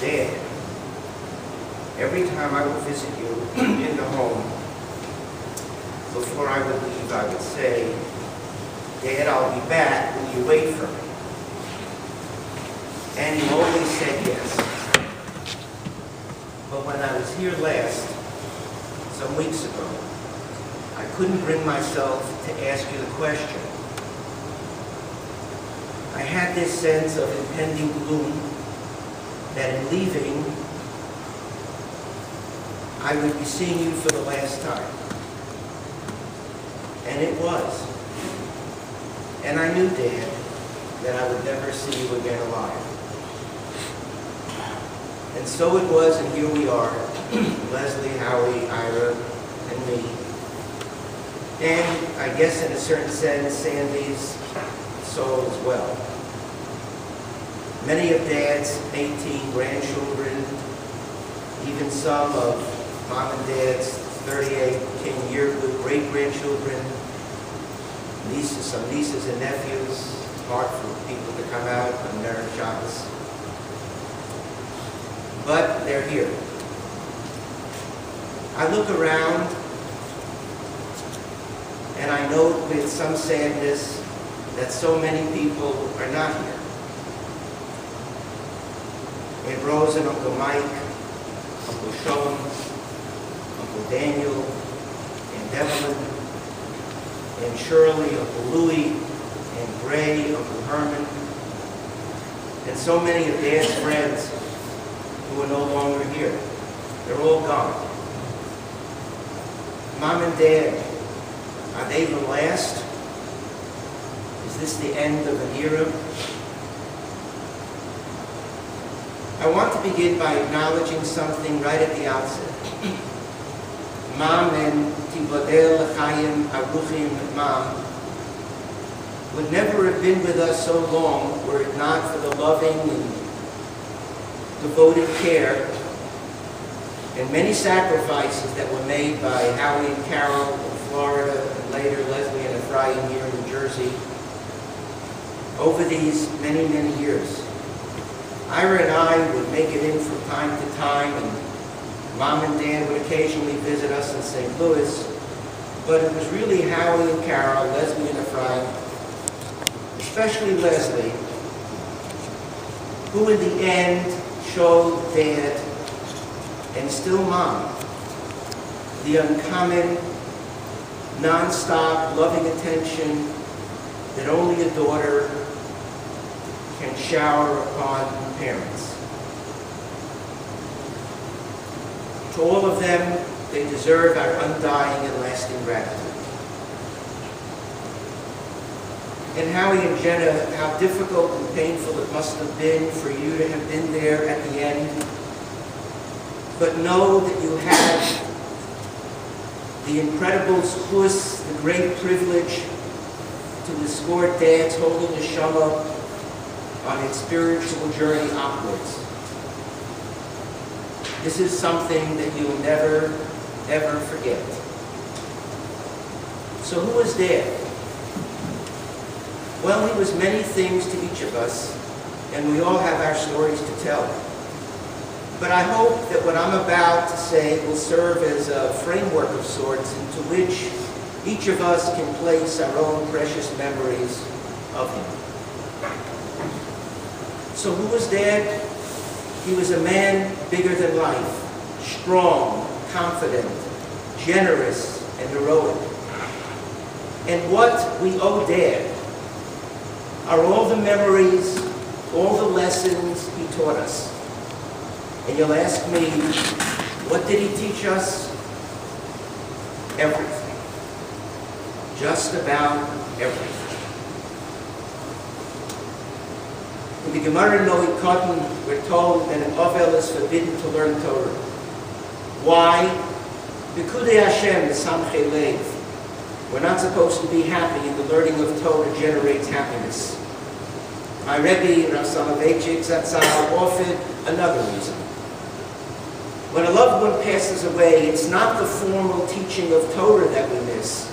Dad, every time I would visit you in the home, before I would leave, I would say, Dad, I'll be back. Will you wait for me? And you always said yes. But when I was here last, some weeks ago, I couldn't bring myself to ask you the question. I had this sense of impending gloom that in leaving, I would be seeing you for the last time. And it was. And I knew, Dad, that I would never see you again alive. And so it was, and here we are, Leslie, Howie, Ira, and me. And I guess in a certain sense, Sandy's soul as well. Many of Dad's 18 grandchildren, even some of Mom and Dad's 38 10-year-good great-grandchildren, nieces, some nieces and nephews. It's hard for people to come out on their Shabbos. But they're here. I look around and I note with some sadness that so many people are not here. Aunt Rose and Uncle Mike, Uncle Sean, Uncle Daniel, Aunt Evelyn, Aunt Shirley, Uncle Louie, Aunt Gray, Uncle Herman, and so many of Dad's friends who are no longer here. They're all gone. Mom and Dad, are they the last? Is this the end of an era? I want to begin by acknowledging something right at the outset. Mom and Tibodel L'chaim Aruchim Mom would never have been with us so long were it not for the loving and devoted care and many sacrifices that were made by Howie and Carol in Florida, and later Leslie and Ephraim here in New Jersey, over these many, many years. Ira and I would make it in from time to time, and Mom and Dad would occasionally visit us in St. Louis, but it was really Howie and Carol, Leslie and Ephraim, especially Leslie, who in the end showed Dad, and still Mom, the uncommon, non-stop, loving attention that only a daughter can shower upon parents. To all of them, they deserve our undying and lasting gratitude. And Howie and Jenna, how difficult and painful it must have been for you to have been there at the end. But know that you had the incredible zchus, the great privilege to escort Dad's holy neshama on its spiritual journey upwards. This is something that you'll never, ever forget. So who was Dad? Well, he was many things to each of us, and we all have our stories to tell. But I hope that what I'm about to say will serve as a framework of sorts into which each of us can place our own precious memories of him. So who was Dad? He was a man bigger than life, strong, confident, generous, and heroic. And what we owe Dad are all the memories, all the lessons he taught us. And you'll ask me, what did he teach us? Everything. Just about everything. In the Gemara Noe Cotton, we're told that an Ovel is forbidden to learn Torah. Why? B'kudei Hashem, the Samchei Lev. We're not supposed to be happy, and the learning of Torah generates happiness. My Rebbe, Rav Soloveitchik Zatzal, offered another reason. When a loved one passes away, it's not the formal teaching of Torah that we miss.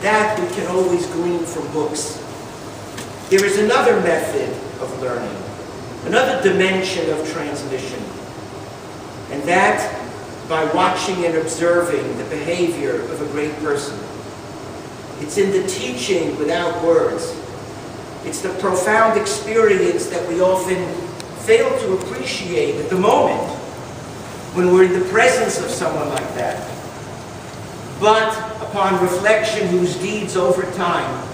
That we can always glean from books. There is another method of learning, another dimension of transmission, and that by watching and observing the behavior of a great person. It's in the teaching without words. It's the profound experience that we often fail to appreciate at the moment when we're in the presence of someone like that. But upon reflection, whose deeds over time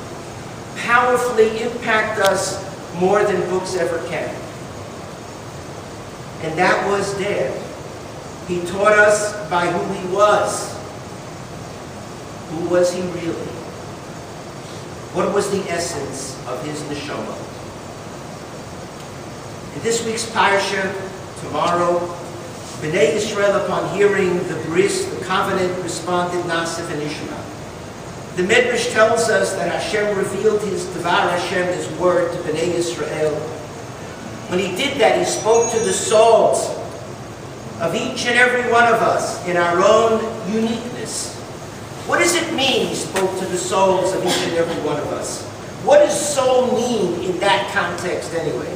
powerfully impact us more than books ever can. And that was Dad. He taught us by who he was. Who was he really? What was the essence of his neshama? In this week's parsha, tomorrow, Bnei Yisrael, upon hearing the bris, the covenant, responded Nasiv and Ishma. The Midrash tells us that Hashem revealed his Devar Hashem, his word, to Bnei Yisrael. When he did that, he spoke to the souls of each and every one of us in our own uniqueness. What does it mean he spoke to the souls of each and every one of us? What does soul mean in that context anyway?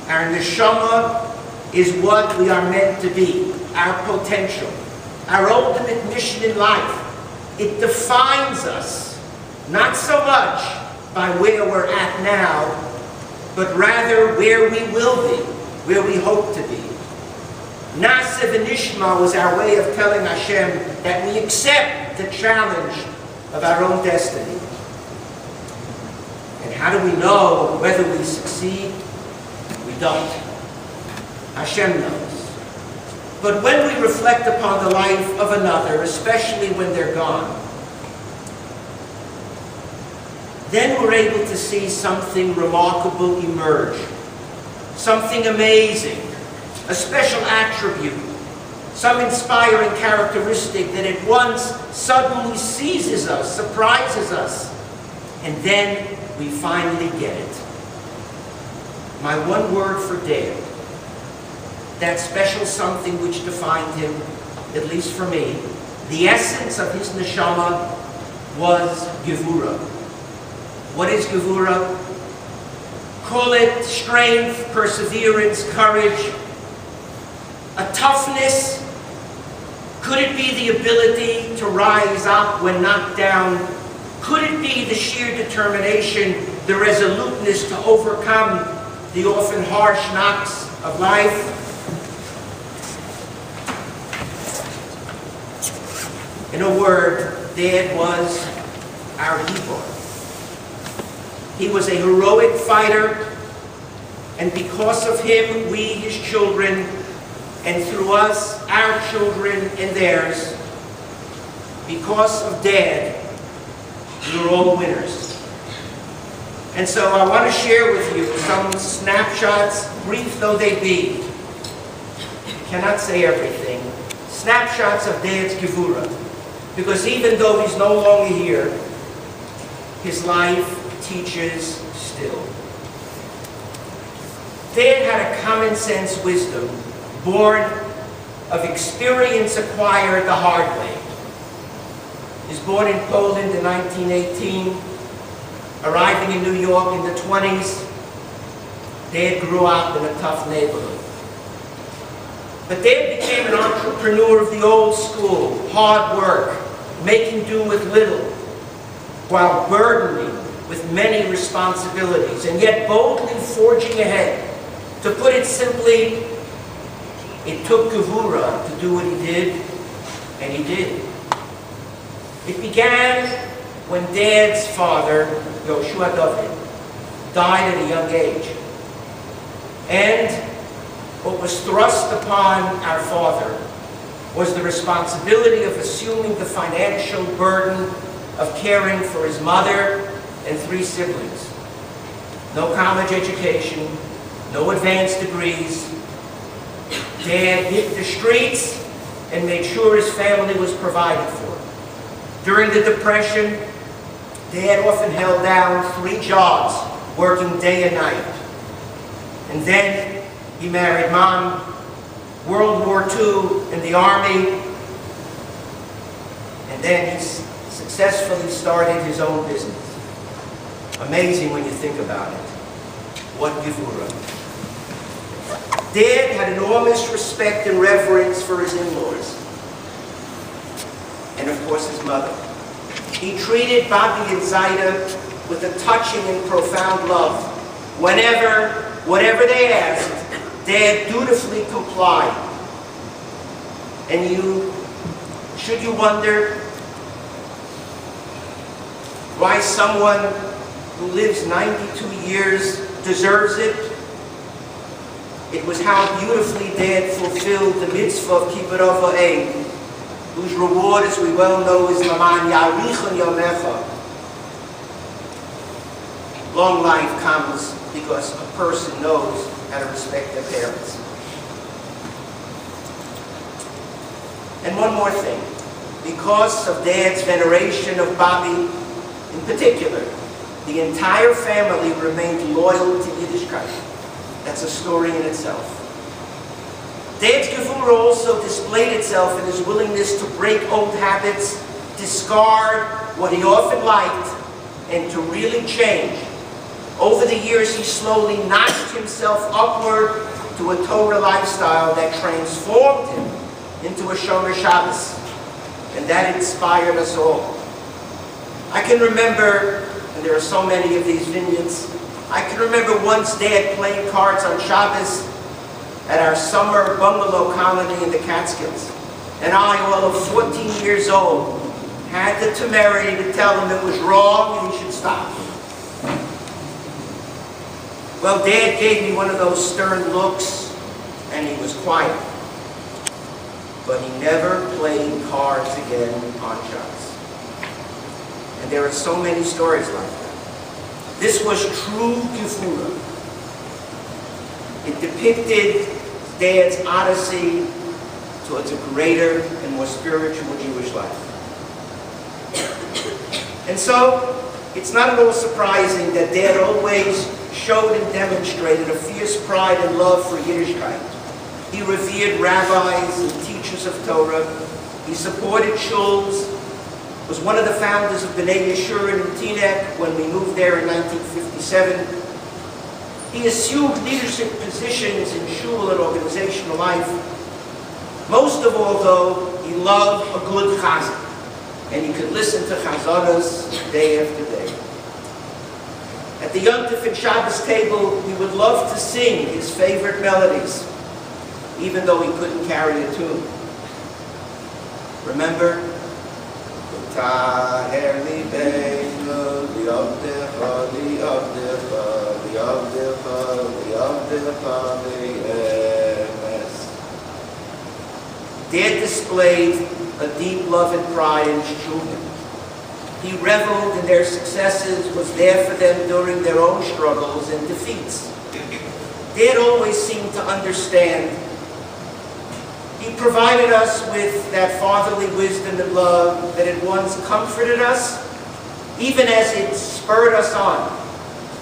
Our neshama is what we are meant to be, our potential, our ultimate mission in life. It defines us, not so much by where we're at now, but rather where we will be, where we hope to be. Nasiv and Ishma was our way of telling Hashem that we accept the challenge of our own destiny. And how do we know whether we succeed? We don't. Hashem knows. But when we reflect upon the life of another, especially when they're gone, then we're able to see something remarkable emerge, something amazing, a special attribute, some inspiring characteristic that at once suddenly seizes us, surprises us, and then we finally get it. My one word for Dad, that special something which defined him, at least for me, the essence of his neshama was gevura. What is gevura? Call it strength, perseverance, courage, a toughness. Could it be the ability to rise up when knocked down? Could it be the sheer determination, the resoluteness to overcome the often harsh knocks of life? In a word, Dad was our hero. He was a heroic fighter, and because of him, we, his children, and through us, our children and theirs, because of Dad, we're all winners. And so I want to share with you some snapshots, brief though they be. Cannot say everything. Snapshots of Dad's gevura. Because even though he's no longer here, his life teaches still. Dad had a common sense wisdom, born of experience acquired the hard way. He was born in Poland in 1918, arriving in New York in the 20s. Dad grew up in a tough neighborhood. But Dad became an entrepreneur of the old school, hard work, making do with little, while burdening with many responsibilities, and yet boldly forging ahead. To put it simply, it took gevura to do what he did, And he did. It began when Dad's father, Yoshua David, died at a young age. And what was thrust upon our father was the responsibility of assuming the financial burden of caring for his mother and 3 siblings. No college education, no advanced degrees. Dad hit the streets and made sure his family was provided for. During the Depression, Dad often held down 3 jobs, working day and night. And then he married Mom, World War II in the Army, and then he successfully started his own business. Amazing when you think about it. What gevura. Dad had enormous respect and reverence for his in-laws, and of course his mother. He treated Bobby and Zaida with a touching and profound love. Whatever they asked, Dad dutifully complied. And should you wonder why someone who lives 92 years deserves it? It was how beautifully Dad fulfilled the mitzvah of Kippur Va'ed, whose reward, as we well know, is Laman Yarichon Yomecha. Long life comes because a person knows how to respect their parents. And one more thing. Because of Dad's veneration of Bobby in particular, the entire family remained loyal to Yiddishkeit. That's a story in itself. Dad's gevura also displayed itself in his willingness to break old habits, discard what he often liked, and to really change. Over the years, he slowly notched himself upward to a Torah lifestyle that transformed him into a Shomer Shabbos, and that inspired us all. I can remember, and there are so many of these vignettes, I can remember once Dad playing cards on Shabbos at our summer bungalow colony in the Catskills, and I, all of 14 years old, had the temerity to tell him it was wrong and he should stop. Well, Dad gave me one of those stern looks, and he was quiet. But he never played cards again on Shabbos. And there are so many stories like that. This was true gevura. It depicted Dad's odyssey towards a greater and more spiritual Jewish life. And so, it's not at all surprising that Dad always showed and demonstrated a fierce pride and love for Yiddishkeit. He revered rabbis and teachers of Torah. He supported shuls, was one of the founders of B'nai Yeshurun in Teaneck when we moved there in 1957. He assumed leadership positions in shul and organizational life. Most of all, though, he loved a good chazan, and he could listen to chazanas day after day. At the Yom Tov and Shabbos table, he would love to sing his favorite melodies, even though he couldn't carry a tune. Remember? Dad displayed a deep love and pride in his children. He reveled in their successes, was there for them during their own struggles and defeats. Dad always seemed to understand. He provided us with that fatherly wisdom and love that at once comforted us, even as it spurred us on.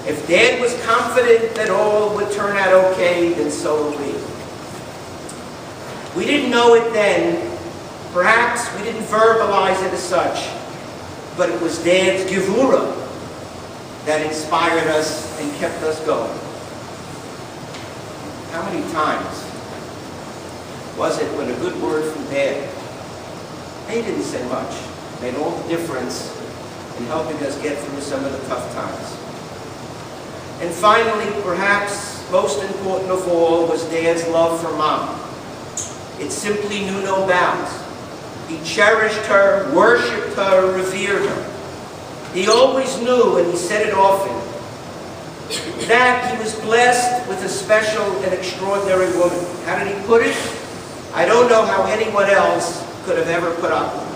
If Dad was confident that all would turn out okay, then so would we. We didn't know it then. Perhaps we didn't verbalize it as such. But it was Dad's gevura that inspired us and kept us going. How many times was it when a good word from Dad, he didn't say much, made all the difference in helping us get through some of the tough times? And finally, perhaps most important of all, was Dad's love for Mom. It simply knew no bounds. He cherished her, worshipped her, revered her. He always knew, and he said it often, that he was blessed with a special and extraordinary woman. How did he put it? I don't know how anyone else could have ever put up with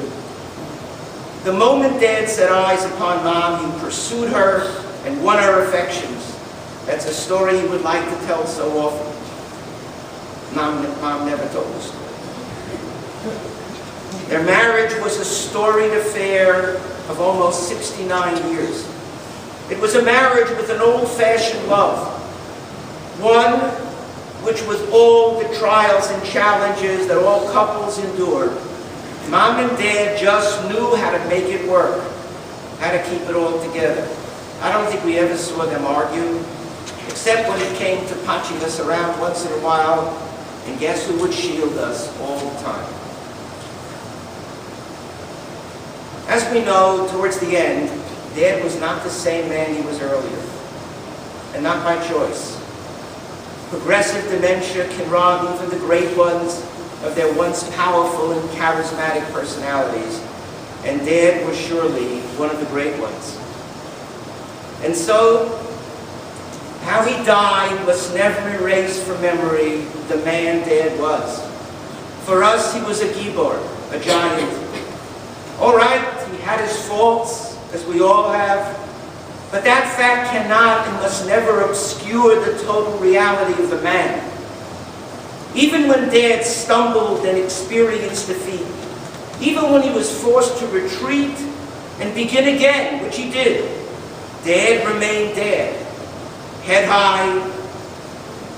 it. The moment Dad set eyes upon Mom, he pursued her and won her affections. That's a story he would like to tell so often. Mom never told the story. Their marriage was a storied affair of almost 69 years. It was a marriage with an old-fashioned love, one which, with all the trials and challenges that all couples endure, Mom and Dad just knew how to make it work, how to keep it all together. I don't think we ever saw them argue, except when it came to punching us around once in a while, and guess who would shield us all the time? As we know, towards the end, Dad was not the same man he was earlier, and not by choice. Progressive dementia can rob even the great ones of their once powerful and charismatic personalities, and Dad was surely one of the great ones. And so, how he died must never erase from memory the man Dad was. For us, he was a gibor, a giant. All right, he had his faults, as we all have, but that fact cannot and must never obscure the total reality of the man. Even when Dad stumbled and experienced defeat, even when he was forced to retreat and begin again, which he did, Dad remained Dad. Head high,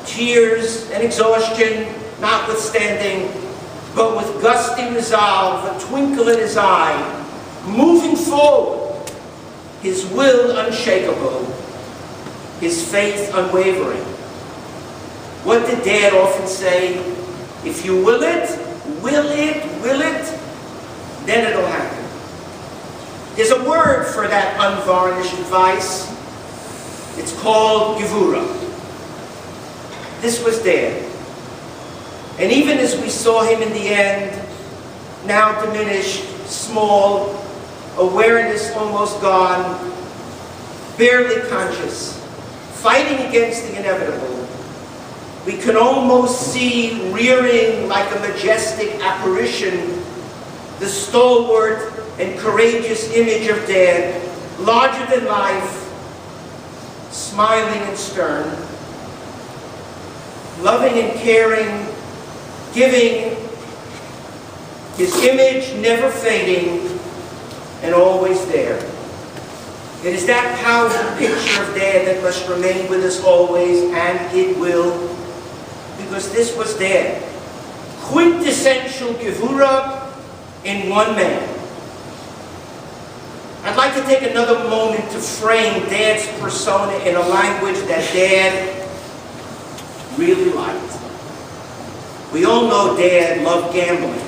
tears and exhaustion notwithstanding, but with gusty resolve, a twinkle in his eye, moving forward, his will unshakable, his faith unwavering. What did Dad often say? If you will it, then it'll happen. There's a word for that unvarnished advice. It's called gevura. This was Dad. And even as we saw him in the end, now diminished, small, awareness almost gone, barely conscious, fighting against the inevitable, we can almost see rearing like a majestic apparition the stalwart and courageous image of Dad, larger than life, smiling and stern, loving and caring, giving, his image never fading and always there. It is that powerful picture of Dad that must remain with us always, and it will, because this was Dad. Quintessential gevura in one man. I'd like to take another moment to frame Dad's persona in a language that Dad really liked. We all know Dad loved gambling.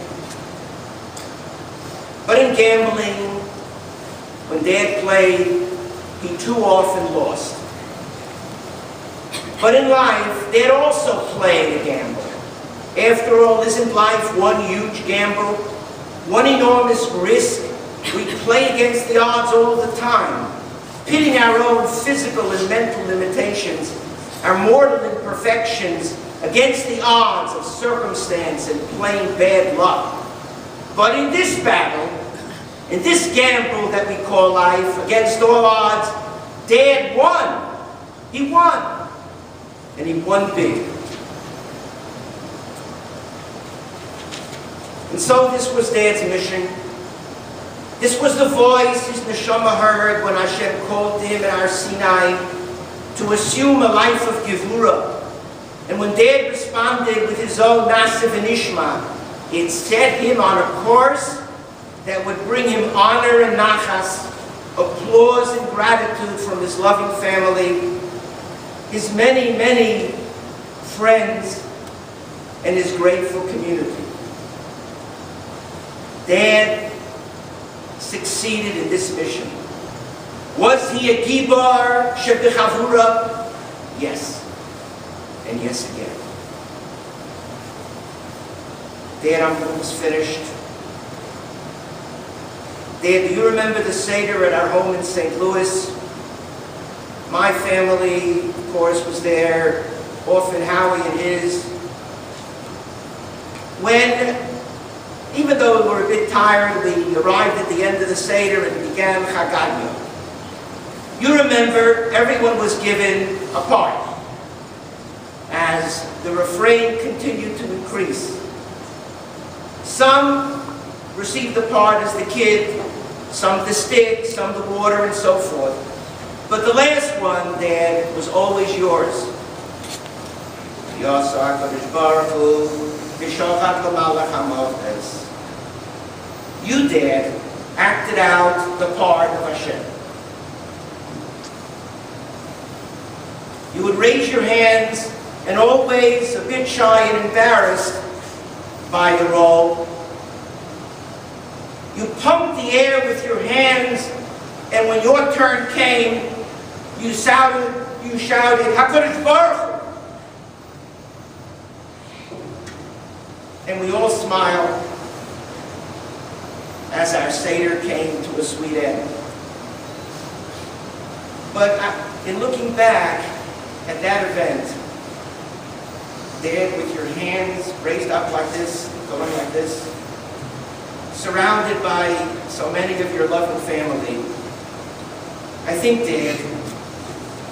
But in gambling, when Dad played, he too often lost. But in life, Dad also played a gamble. After all, isn't life one huge gamble? One enormous risk? We play against the odds all the time, pitting our own physical and mental limitations, our mortal imperfections, against the odds of circumstance and plain bad luck. But in this battle, in this gamble that we call life, against all odds, Dad won. He won. And he won big. And so this was Dad's mission. This was the voice his neshama heard when Hashem called to him in our Sinai to assume a life of gevura. And when Dad responded with his own Nasiv and Ishma, it set him on a course that would bring him honor and nachas, applause and gratitude from his loving family, his many, many friends, and his grateful community. Dad succeeded in this mission. Was he a gibar shebechavura? Yes. And yes again. Dad, I'm almost finished. Dad, do you remember the Seder at our home in St. Louis? My family, of course, was there. Often Howie and his. When, even though we were a bit tired, we arrived at the end of the Seder and began Chagadno. You remember, everyone was given a part as the refrain continued to increase. Some received the part as the kid, some the stick, some the water, and so forth. But the last one, Dad, was always yours. Yasar Kadosh Baruch Hu, V'sholchat L'malach HaMavdes. You, Dad, acted out the part of Hashem. You would raise your hands, and always a bit shy and embarrassed by the role. You pumped the air with your hands, and when your turn came, you shouted, HaKadosh Baruch Hu. And we all smiled as our Seder came to a sweet end. But in looking back at that event, Dad, with your hands raised up like this, going like this, surrounded by so many of your loving family, I think, Dad,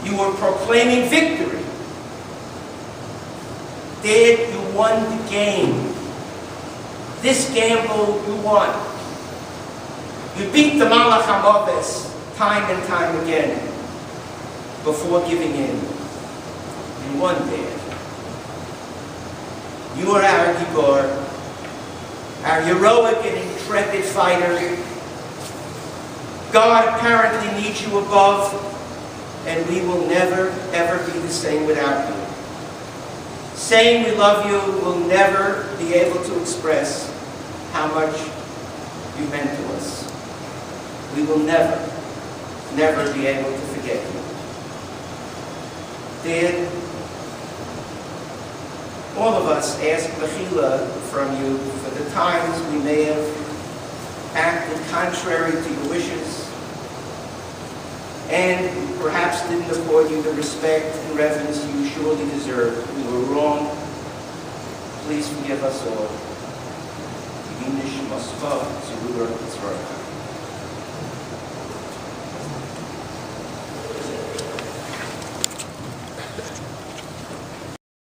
you were proclaiming victory. Dad, you won the game. This gamble, you won. You beat the Malach HaMavdes time and time again before giving in. You won, Dad. You are our Gibor, our heroic and intrepid fighter. God apparently needs you above, and we will never, ever be the same without you. Saying we love you will never be able to express how much you meant to us. We will never, never be able to forget you. Dad, all of us ask mechila from you for the times we may have acted contrary to your wishes and perhaps didn't afford you the respect and reverence you surely deserve. We were wrong. Please forgive us all.